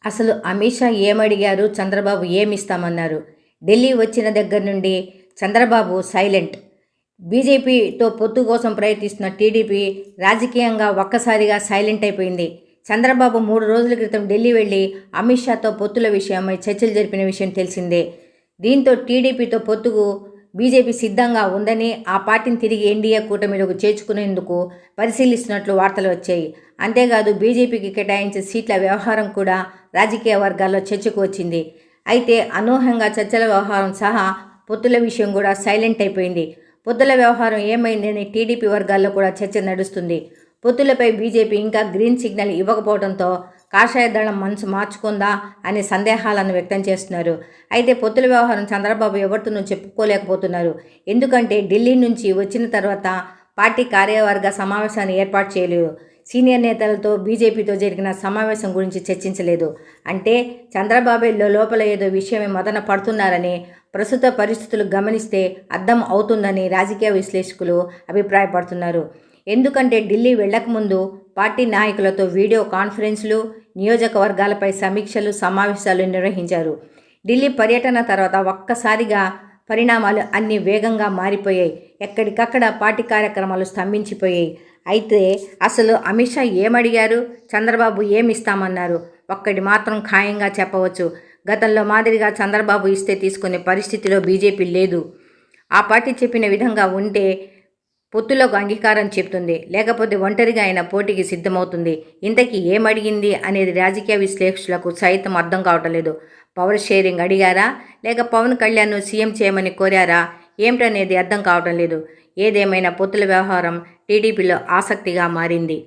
అసలు అమిత్ షా ఏమడిగారు, చంద్రబాబు ఏమిస్తామన్నారు? ఢిల్లీ వచ్చిన దగ్గర నుండి చంద్రబాబు సైలెంట్. బీజేపీతో పొత్తు కోసం ప్రయత్నిస్తున్న టీడీపీ రాజకీయంగా ఒక్కసారిగా సైలెంట్ అయిపోయింది. చంద్రబాబు 3 రోజుల క్రితం ఢిల్లీ వెళ్లి అమిత్ షాతో పొత్తుల విషయమై చర్చలు జరిపిన విషయం తెలిసిందే. దీంతో టీడీపీతో పొత్తుకు బీజేపీ సిద్ధంగా ఉందని, ఆ పార్టీని తిరిగి ఎన్డీఏ కూటమిలోకి చేర్చుకునేందుకు పరిశీలిస్తున్నట్లు వార్తలు వచ్చాయి. అంతేకాదు బీజేపీకి కేటాయించే సీట్ల వ్యవహారం కూడా రాజకీయ వర్గాల్లో చర్చకు వచ్చింది. అయితే అనూహ్యంగా చర్చల వ్యవహారం సహా పొత్తుల విషయం కూడా సైలెంట్ అయిపోయింది. పొత్తుల వ్యవహారం ఏమైందని టీడీపీ వర్గాల్లో కూడా చర్చ నడుస్తుంది. పొత్తులపై బీజేపీ ఇంకా గ్రీన్ సిగ్నల్ ఇవ్వకపోవడంతో కాషాయ దళం మనసు మార్చుకుందా అనే సందేహాలను వ్యక్తం చేస్తున్నారు. అయితే పొత్తుల వ్యవహారం చంద్రబాబు ఎవరితోనూ చెప్పుకోలేకపోతున్నారు. ఎందుకంటే ఢిల్లీ నుంచి వచ్చిన తర్వాత పార్టీ కార్యవర్గ సమావేశాన్ని ఏర్పాటు చేయలేదు. సీనియర్ నేతలతో బీజేపీతో జరిగిన సమావేశం గురించి చర్చించలేదు. అంటే చంద్రబాబు లోపల ఏదో విషయమే మదన పడుతున్నారని ప్రస్తుత పరిస్థితులు గమనిస్తే అర్థం అవుతుందని రాజకీయ విశ్లేషకులు అభిప్రాయపడుతున్నారు. ఎందుకంటే ఢిల్లీ వెళ్లకముందు పార్టీ నాయకులతో వీడియో కాన్ఫరెన్స్లు, నియోజకవర్గాలపై సమీక్షలు, సమావేశాలు నిర్వహించారు. ఢిల్లీ పర్యటన తర్వాత ఒక్కసారిగా పరిణామాలు అన్నీ వేగంగా మారిపోయాయి. ఎక్కడికక్కడ పార్టీ కార్యక్రమాలు స్తంభించిపోయాయి. అయితే అసలు అమిత్ షా ఏమడిగారు, చంద్రబాబు ఏమిస్తామన్నారు? ఒక్కటి మాత్రం ఖాయంగా చెప్పవచ్చు, గతంలో మాదిరిగా చంద్రబాబు ఇస్తే తీసుకునే పరిస్థితిలో బీజేపీ లేదు. ఆ పార్టీ చెప్పిన విధంగా ఉంటే పొత్తులకు అంగీకారం చెప్తుంది, లేకపోతే ఒంటరిగా ఆయన పోటీకి సిద్ధమవుతుంది. ఇంతకీ ఏమడిగింది అనేది రాజకీయ విశ్లేషకులకు సైతం అర్థం కావటం లేదు. పవర్ షేరింగ్ అడిగారా, లేక పవన్ కళ్యాణ్ను సీఎం చేయమని కోరారా, ఏమిటనేది అర్థం కావటం లేదు. ఏదేమైనా పొత్తుల వ్యవహారం టీడీపీలో ఆసక్తిగా మారింది.